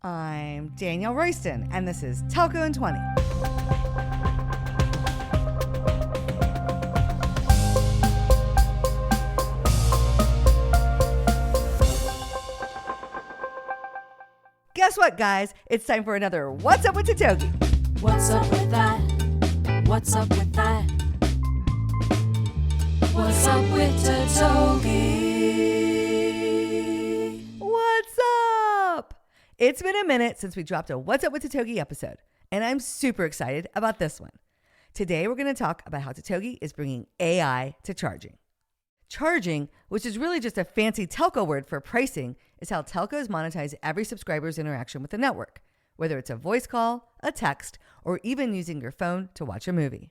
I'm Danielle Royston, and this is Telco in 20. Guess what, guys? It's time for another What's Up with Totogi. What's up with that? What's up with that? What's up with Totogi? What's up? It's been a minute since we dropped a What's Up with Totogi episode, and I'm super excited about this one. Today, we're going to talk about how Totogi is bringing AI to charging. Charging, which is really just a fancy telco word for pricing, is how telcos monetize every subscriber's interaction with the network, whether it's a voice call, a text, or even using your phone to watch a movie.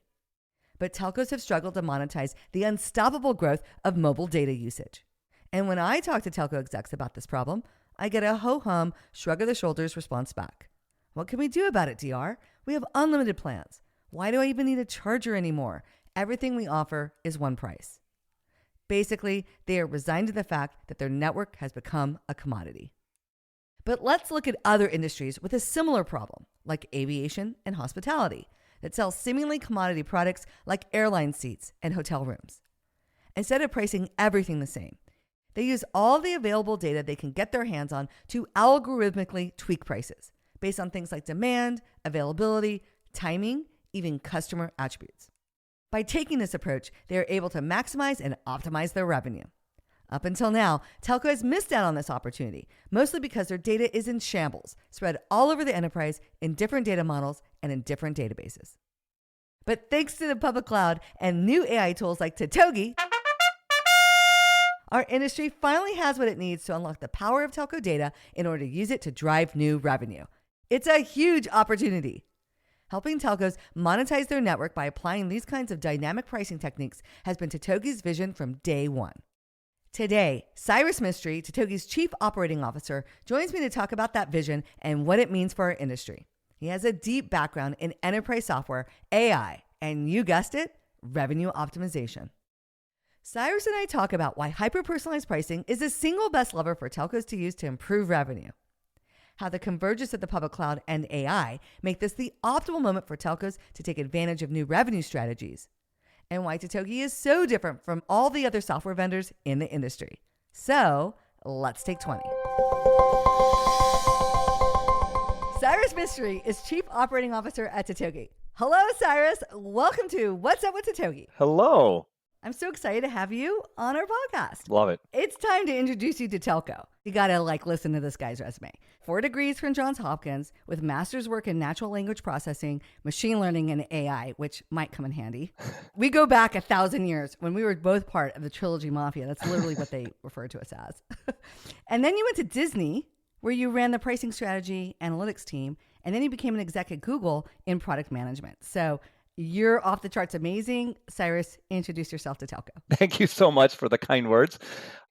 But telcos have struggled to monetize the unstoppable growth of mobile data usage. And when I talk to telco execs about this problem, I get a ho-hum, shrug of the shoulders response back. What can we do about it, DR? We have unlimited plans. Why do I even need a charger anymore? Everything we offer is one price. Basically, they are resigned to the fact that their network has become a commodity. But let's look at other industries with a similar problem, like aviation and hospitality, that sell seemingly commodity products like airline seats and hotel rooms. Instead of pricing everything the same, they use all the available data they can get their hands on to algorithmically tweak prices based on things like demand, availability, timing, even customer attributes. By taking this approach, they are able to maximize and optimize their revenue. Up until now, telco has missed out on this opportunity, mostly because their data is in shambles, spread all over the enterprise in different data models and in different databases. But thanks to the public cloud and new AI tools like Totogi, our industry finally has what it needs to unlock the power of telco data in order to use it to drive new revenue. It's a huge opportunity. Helping telcos monetize their network by applying these kinds of dynamic pricing techniques has been Totogi's vision from day one. Today, Cyrus Mistry, Totogi's Chief Operating Officer, joins me to talk about that vision and what it means for our industry. He has a deep background in enterprise software, AI, and you guessed it, revenue optimization. Cyrus and I talk about why hyper-personalized pricing is the single best lever for telcos to use to improve revenue, how the convergence of the public cloud and AI make this the optimal moment for telcos to take advantage of new revenue strategies, and why Totogi is so different from all the other software vendors in the industry. So, let's take 20. Cyrus Mistry is Chief Operating Officer at Totogi. Hello, Cyrus. Welcome to What's Up with Totogi. Hello. I'm so excited to have you on our podcast. Love it. It's time to introduce you to telco. You gotta listen to this guy's resume. 4 degrees from Johns Hopkins with master's work in natural language processing, machine learning, and AI, which might come in handy. We go back 1,000 years when we were both part of the Trilogy Mafia. That's literally what they refer to us as. And then you went to Disney, where you ran the pricing strategy analytics team, and then you became an exec at Google in product management. So you're off the charts amazing. Cyrus, introduce yourself to telco. Thank you so much for the kind words.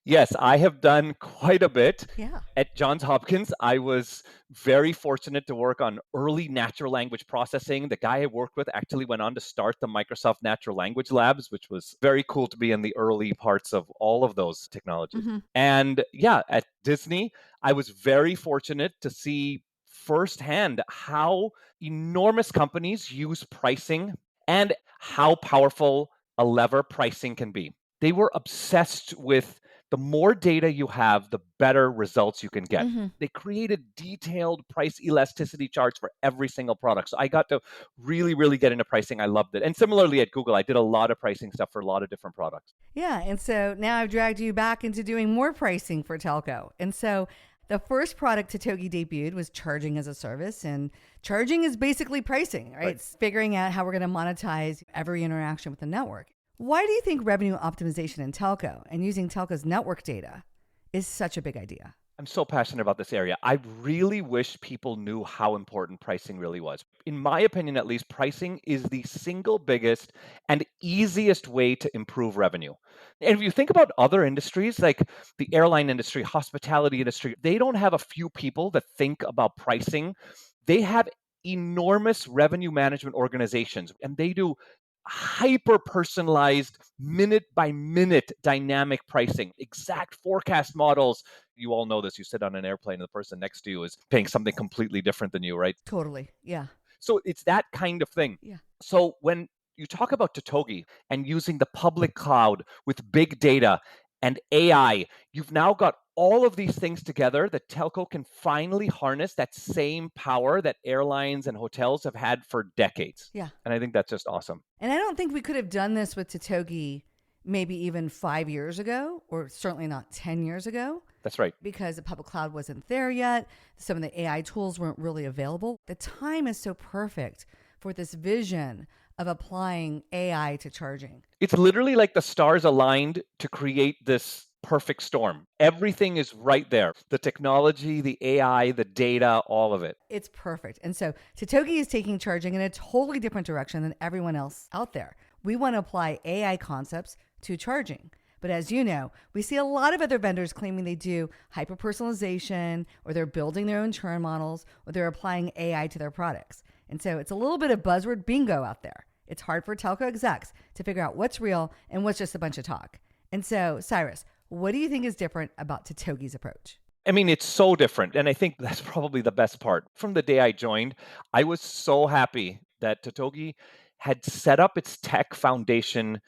Yes, I have done quite a bit. Yeah. At Johns Hopkins, I was very fortunate to work on early natural language processing. The guy I worked with actually went on to start the Microsoft Natural Language Labs, which was very cool to be in the early parts of all of those technologies. Mm-hmm. And yeah, at Disney, I was very fortunate to see firsthand how enormous companies use pricing and how powerful a lever pricing can be. They were obsessed with the more data you have, the better results you can get. Mm-hmm. They created detailed price elasticity charts for every single product. So I got to really get into pricing. I loved it. And similarly at Google, I did a lot of pricing stuff for a lot of different products. Yeah. And so now I've dragged you back into doing more pricing for telco. And so the first product Totogi debuted was charging as a service, and charging is basically pricing, right? It's figuring out how we're going to monetize every interaction with the network. Why do you think revenue optimization in telco and using telco's network data is such a big idea? I'm so passionate about this area. I really wish people knew how important pricing really was. In my opinion, at least, pricing is the single biggest and easiest way to improve revenue. And if you think about other industries like the airline industry, hospitality industry, they don't have a few people that think about pricing. They have enormous revenue management organizations, and they do hyper personalized, minute by minute dynamic pricing, exact forecast models. You all know this. You sit on an airplane and the person next to you is paying something completely different than you, right? Totally. Yeah. So it's that kind of thing. Yeah. So when you talk about Totogi and using the public cloud with big data and AI, you've now got all of these things together that telco can finally harness that same power that airlines and hotels have had for decades. Yeah. And I think that's just awesome. And I don't think we could have done this with Totogi maybe even 5 years ago, or certainly not 10 years ago, That's right. because the public cloud wasn't there yet. Some of the AI tools weren't really available. The time is so perfect for this vision of applying AI to charging. It's literally like the stars aligned to create this perfect storm. Everything is right there. The technology, the AI, the data, all of it. It's perfect. And so Totogi is taking charging in a totally different direction than everyone else out there. We want to apply AI concepts to charging. But as you know, we see a lot of other vendors claiming they do hyper personalization, or they're building their own churn models, or they're applying AI to their products. And so it's a little bit of buzzword bingo out there. It's hard for telco execs to figure out what's real and what's just a bunch of talk. And so, Cyrus, what do you think is different about Totogi's approach? I mean, it's so different. And I think that's probably the best part. From the day I joined, I was so happy that Totogi had set up its tech foundation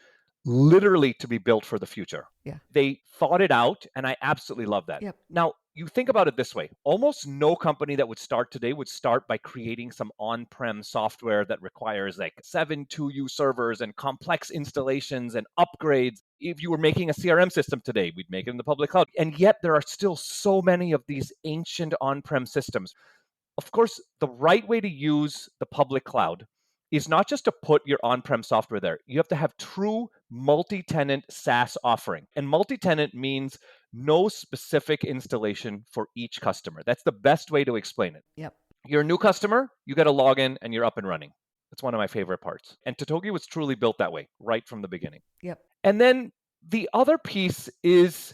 literally to be built for the future. Yeah. They thought it out, and I absolutely love that. Yep. Now, you think about it this way. Almost no company that would start today would start by creating some on-prem software that requires like 7 2U servers and complex installations and upgrades. If you were making a CRM system today, we'd make it in the public cloud. And yet there are still so many of these ancient on-prem systems. Of course, the right way to use the public cloud is not just to put your on-prem software there. You have to have true multi-tenant SaaS offering. And multi-tenant means no specific installation for each customer. That's the best way to explain it. Yep. You're a new customer, you get a login and you're up and running. That's one of my favorite parts. And Totogi was truly built that way right from the beginning. Yep. And then the other piece is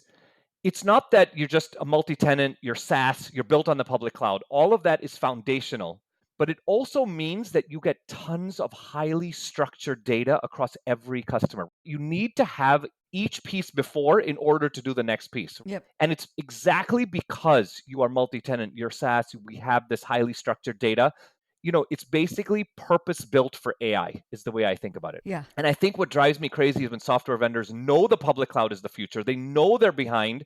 it's not that you're just a multi-tenant, you're SaaS, you're built on the public cloud. All of that is foundational, but it also means that you get tons of highly structured data across every customer. You need to have each piece before in order to do the next piece. Yep. And it's exactly because you are multi-tenant, you're SaaS, we have this highly structured data. It's basically purpose built for AI is the way I think about it. Yeah. And I think what drives me crazy is when software vendors know the public cloud is the future. They know they're behind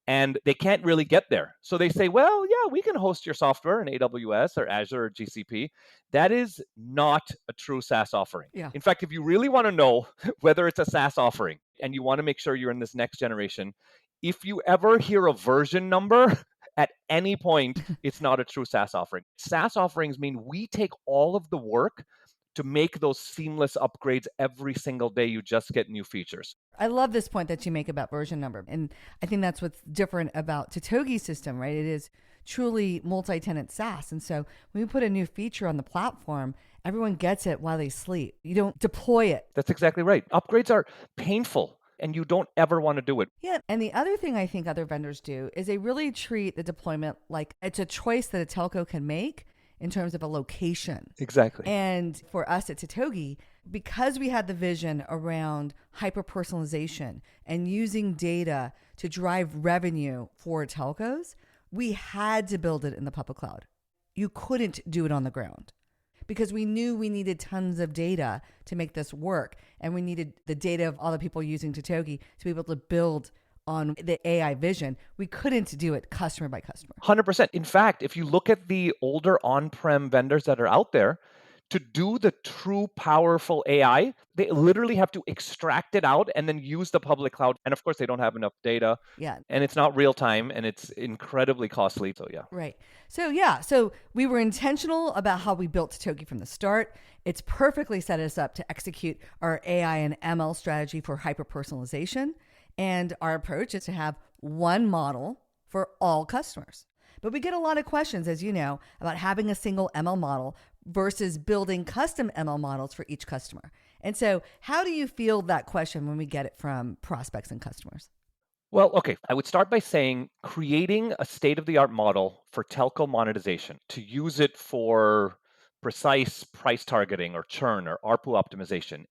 and they can't really get there. So they say, well, yeah, we can host your software in AWS or Azure or GCP. That is not a true SaaS offering. Yeah. In fact, if you really want to know whether it's a SaaS offering and you want to make sure you're in this next generation, if you ever hear a version number, at any point, it's not a true SaaS offering. SaaS offerings mean we take all of the work to make those seamless upgrades every single day. You just get new features. I love this point that you make about version number. And I think that's what's different about Totogi's system, right? It is truly multi-tenant SaaS. And so when we put a new feature on the platform, everyone gets it while they sleep. You don't deploy it. That's exactly right. Upgrades are painful and you don't ever want to do it. Yeah. And the other thing I think other vendors do is they really treat the deployment like it's a choice that a telco can make in terms of a location. Exactly. And for us at Totogi, because we had the vision around hyper personalization and using data to drive revenue for telcos, we had to build it in the public cloud. You couldn't do it on the ground because we knew we needed tons of data to make this work. And we needed the data of all the people using Totogi to be able to build on the AI vision. We couldn't do it customer by customer. 100%. In fact, if you look at the older on-prem vendors that are out there, to do the true powerful AI, they literally have to extract it out and then use the public cloud. And of course, they don't have enough data. Yeah. And it's not real time and it's incredibly costly. So, yeah. Right. So we were intentional about how we built Totogi from the start. It's perfectly set us up to execute our AI and ML strategy for hyper personalization. And our approach is to have one model for all customers. But we get a lot of questions, as you know, about having a single ML model versus building custom ML models for each customer. And so how do you field that question when we get it from prospects and customers? Well, okay, I would start by saying creating a state-of-the-art model for telco monetization to use it for precise price targeting or churn or ARPU optimization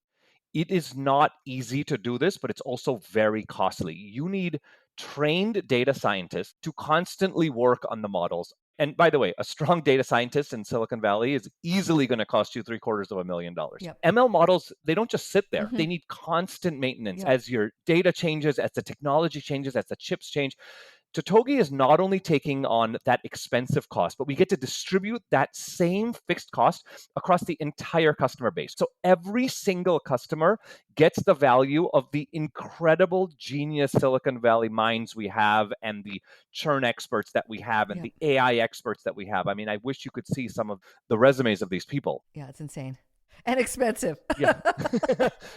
It is not easy to do this, but it's also very costly. You need trained data scientists to constantly work on the models. And by the way, a strong data scientist in Silicon Valley is easily going to cost you $750,000. Yep. ML models, they don't just sit there. Mhm. They need constant maintenance Yep. as your data changes, as the technology changes, as the chips change. Totogi is not only taking on that expensive cost, but we get to distribute that same fixed cost across the entire customer base. So every single customer gets the value of the incredible genius Silicon Valley minds we have and the churn experts that we have and Yep. the AI experts that we have. I mean, I wish you could see some of the resumes of these people. Yeah, it's insane and expensive. Yeah.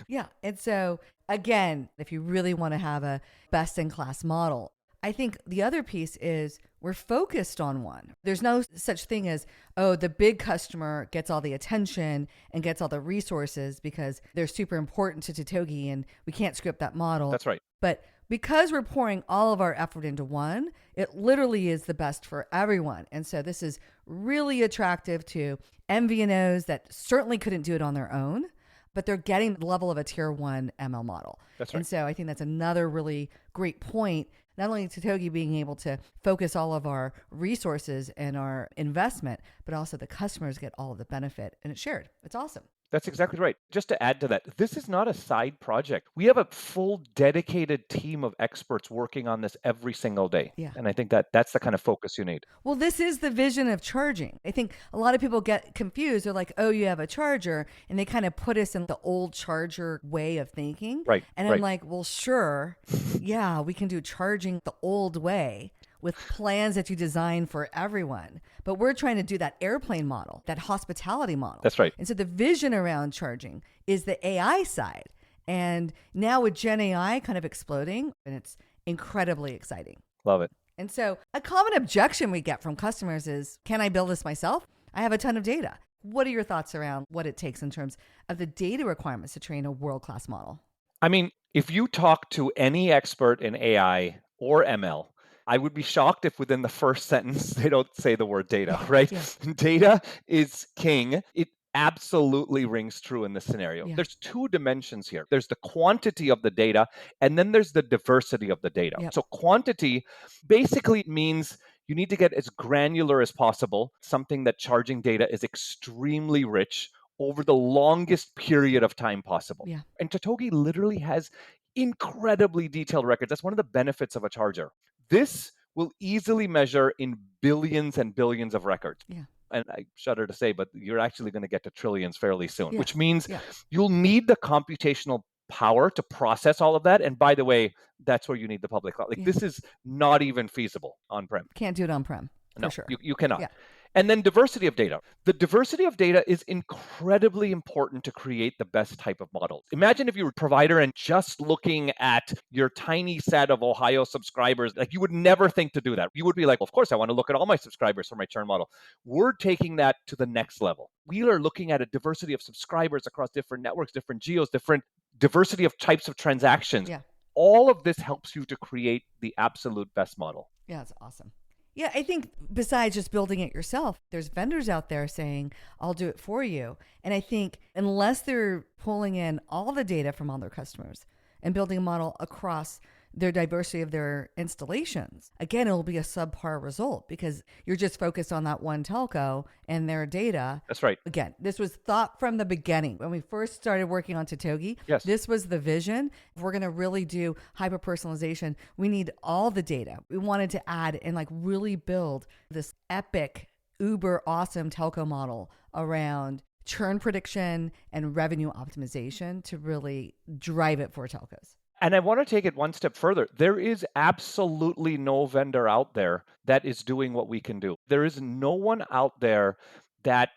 Yeah. And so, again, if you really want to have a best in class model, I think the other piece is we're focused on one. There's no such thing as, oh, the big customer gets all the attention and gets all the resources because they're super important to Totogi and we can't script that model. That's right. But because we're pouring all of our effort into one, it literally is the best for everyone. And so this is really attractive to MVNOs that certainly couldn't do it on their own, but they're getting the level of a tier one ML model. That's right. And so I think that's another really great point. Not only Totogi being able to focus all of our resources and our investment, but also the customers get all of the benefit and it's shared. It's awesome. That's exactly right. Just to add to that, this is not a side project. We have a full dedicated team of experts working on this every single day. Yeah. And I think that that's the kind of focus you need. Well, this is the vision of charging. I think a lot of people get confused. They're like, oh, you have a charger. And they kind of put us in the old charger way of thinking. Right. And I'm like, well, sure. Yeah, we can do charging the old way with plans that you design for everyone. But we're trying to do that airplane model, that hospitality model. That's right. And so the vision around charging is the AI side. And now with Gen AI kind of exploding, and it's incredibly exciting. Love it. And so a common objection we get from customers is, can I build this myself? I have a ton of data. What are your thoughts around what it takes in terms of the data requirements to train a world-class model? I mean, if you talk to any expert in AI or ML, I would be shocked if within the first sentence they don't say the word data, right? Yeah. Data is king. It absolutely rings true in this scenario. Yeah. There's two dimensions here. There's the quantity of the data, and then there's the diversity of the data. Yep. So quantity basically means you need to get as granular as possible, something that charging data is extremely rich over the longest period of time possible. Yeah. And Totogi literally has incredibly detailed records. That's one of the benefits of a charger. This will easily measure in billions and billions of records. Yeah. And I shudder to say, but you're actually going to get to trillions fairly soon, Yeah. which means Yeah. you'll need the computational power to process all of that. And by the way, that's where you need the public cloud. Like, Yeah. this is not even feasible on-prem. Can't do it on-prem, No, for sure. you cannot. Yeah. And then diversity of data. The diversity of data is incredibly important to create the best type of model. Imagine if you were a provider and just looking at your tiny set of Ohio subscribers, like you would never think to do that. You would be like, well, of course, I want to look at all my subscribers for my churn model. We're taking that to the next level. We are looking at a diversity of subscribers across different networks, different geos, different diversity of types of transactions. Yeah. All of this helps you to create the absolute best model. Yeah, it's awesome. Yeah, I think besides just building it yourself, there's vendors out there saying, I'll do it for you. And I think unless they're pulling in all the data from all their customers and building a model across their diversity of their installations, again, it'll be a subpar result because you're just focused on that one telco and their data. That's right. Again, this was thought from the beginning. When we first started working on Totogi, Yes. This was the vision. If we're going to really do hyper-personalization, we need all the data. We wanted to add and like really build this epic, uber awesome telco model around churn prediction and revenue optimization to really drive it for telcos. And I want to take it one step further. There is absolutely no vendor out there that is doing what we can do. There is no one out there that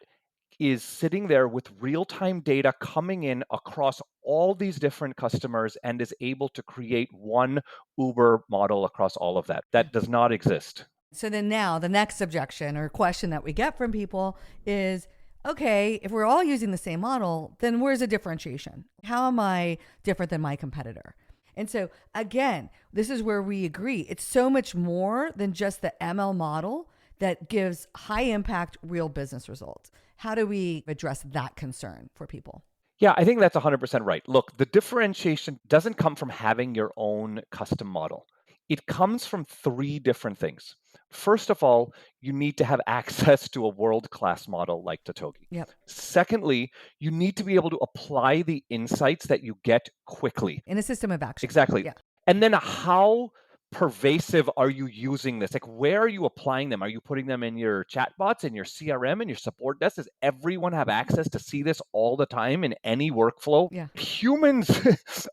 is sitting there with real-time data coming in across all these different customers and is able to create one Uber model across all of that. That does not exist. So then now the next objection or question that we get from people is, okay, if we're all using the same model, then where's the differentiation? How am I different than my competitor? And so again, this is where we agree. It's so much more than just the ML model that gives high impact real business results. How do we address that concern for people? Yeah, I think that's 100% right. Look, the differentiation doesn't come from having your own custom model. It comes from three different things. First of all, you need to have access to a world-class model like Totogi. Yep. Secondly, you need to be able to apply the insights that you get quickly. In a system of action. Exactly. Yeah. And then how pervasive are you using this? Like, where are you applying them? Are you putting them in your chatbots, in your CRM, in your support desk? Does everyone have access to see this all the time in any workflow? Yeah. Humans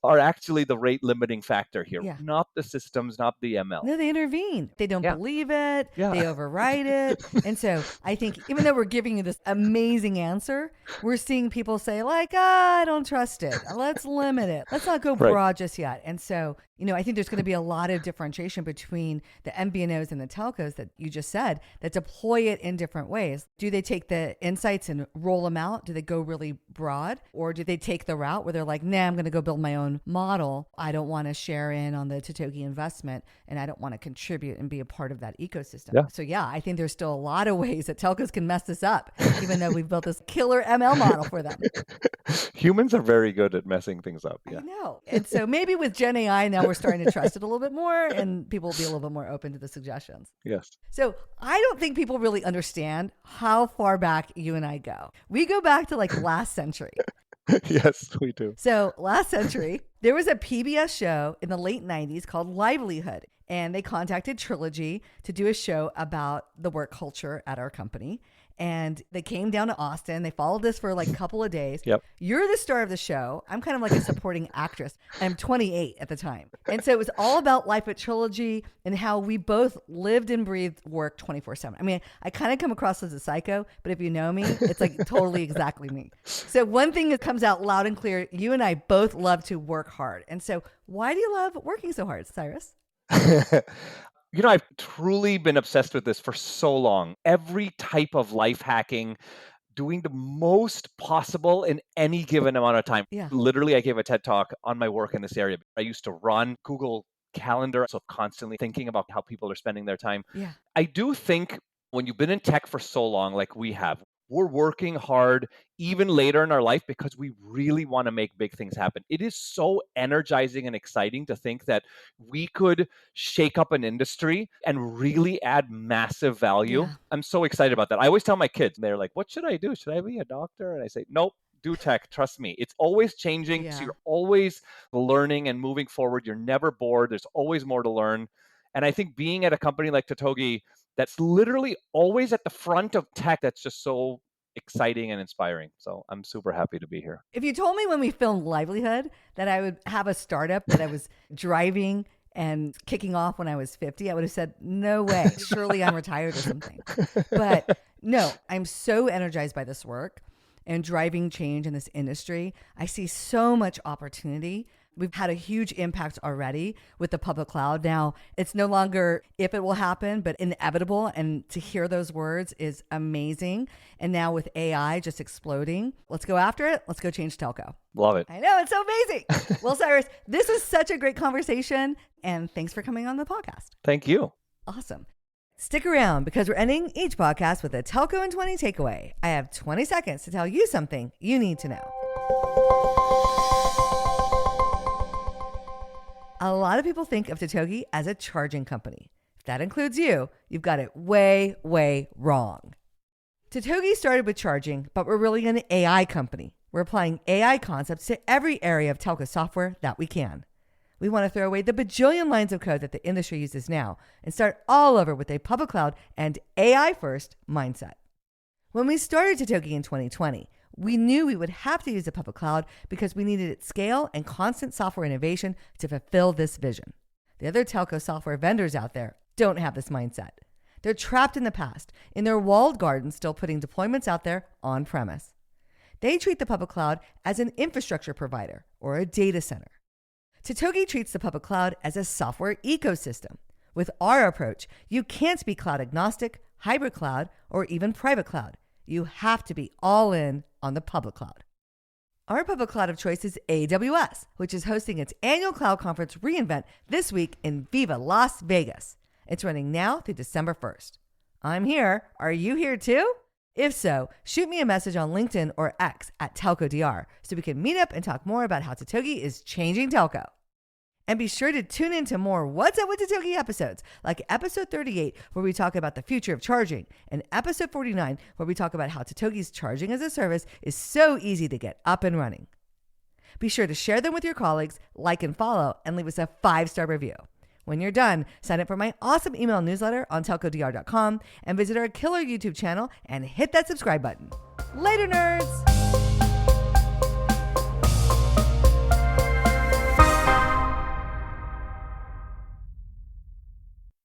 are actually the rate limiting factor here, Yeah. not the systems, not the ML. No, they intervene. They don't Yeah. believe it. Yeah. They override it. And so I think even though we're giving you this amazing answer, we're seeing people say like, I don't trust it. Let's limit it. Let's not go Right. broad just yet. And so, I think there's going to be a lot of differentiation between the MVNOs and the telcos that you just said that deploy it in different ways. Do they take the insights and roll them out? Do they go really broad? Or do they take the route where they're like, nah, I'm going to go build my own model. I don't want to share in on the Totogi investment and I don't want to contribute and be a part of that ecosystem. Yeah. So yeah, I think there's still a lot of ways that telcos can mess this up, even though we've built this killer ML model for them. Humans are very good at messing things up. I Yeah. know. And so maybe with Gen AI now we're starting to trust it a little bit more and people will be a little bit more open to the suggestions. Yes. So I don't think people really understand how far back you and I go. We go back to like last century. Yes, we do. So last century, there was a PBS show in the late 90s called Livelihood. And they contacted Trilogy to do a show about the work culture at our company. And they came down to Austin. They followed this for like a couple of days. Yep. You're the star of the show. I'm kind of like a supporting actress. I'm 28 at the time. And so it was all about life at Trilogy and how we both lived and breathed work 24/7. I mean, I kind of come across as a psycho, but if you know me, it's like totally exactly me. So one thing that comes out loud and clear, you and I both love to work hard. And so why do you love working so hard, Cyrus? I've truly been obsessed with this for so long. Every type of life hacking, doing the most possible in any given amount of time. Yeah. Literally, I gave a TED talk on my work in this area. I used to run Google Calendar, so constantly thinking about how people are spending their time. Yeah. I do think when you've been in tech for so long, like we have, we're working hard even later in our life because we really want to make big things happen. It is so energizing and exciting to think that we could shake up an industry and really add massive value. Yeah. I'm so excited about that. I always tell my kids, they're like, what should I do? Should I be a doctor? And I say, nope. Do tech, trust me. It's always changing. Yeah. So you're always learning and moving forward. You're never bored. There's always more to learn. And I think being at a company like Totogi, that's literally always at the front of tech, that's just so exciting and inspiring. So I'm super happy to be here. If you told me when we filmed Livelihood that I would have a startup that I was driving and kicking off when I was 50, I would have said, no way. Surely I'm retired or something. But no, I'm so energized by this work and driving change in this industry. I see so much opportunity. We've had a huge impact already with the public cloud. Now, it's no longer if it will happen, but inevitable. And to hear those words is amazing. And now with AI just exploding, let's go after it. Let's go change telco. Love it. I know, it's so amazing. Well, Cyrus, this was such a great conversation. And thanks for coming on the podcast. Thank you. Awesome. Stick around because we're ending each podcast with a Telco in 20 takeaway. I have 20 seconds to tell you something you need to know. A lot of people think of Totogi as a charging company. If that includes you, you've got it way, way wrong. Totogi started with charging, but we're really an AI company. We're applying AI concepts to every area of telco software that we can. We want to throw away the bajillion lines of code that the industry uses now and start all over with a public cloud and AI-first mindset. When we started Totogi in 2020, we knew we would have to use the public cloud because we needed its scale and constant software innovation to fulfill this vision. The other telco software vendors out there don't have this mindset. They're trapped in the past, in their walled gardens, still putting deployments out there on premise. They treat the public cloud as an infrastructure provider or a data center. Totogi treats the public cloud as a software ecosystem. With our approach, you can't be cloud agnostic, hybrid cloud, or even private cloud. You have to be all in on the public cloud. Our public cloud of choice is AWS, which is hosting its annual cloud conference reInvent this week in Viva Las Vegas. It's running now through December 1st. I'm here. Are you here too? If so, shoot me a message on LinkedIn or X at TelcoDR so we can meet up and talk more about how Totogi is changing telco. And be sure to tune in to more What's Up with Totogi episodes, like episode 38, where we talk about the future of charging, and episode 49, where we talk about how Totogi's charging as a service is so easy to get up and running. Be sure to share them with your colleagues, like and follow, and leave us a 5-star review. When you're done, sign up for my awesome email newsletter on telcodr.com and visit our killer YouTube channel and hit that subscribe button. Later, nerds!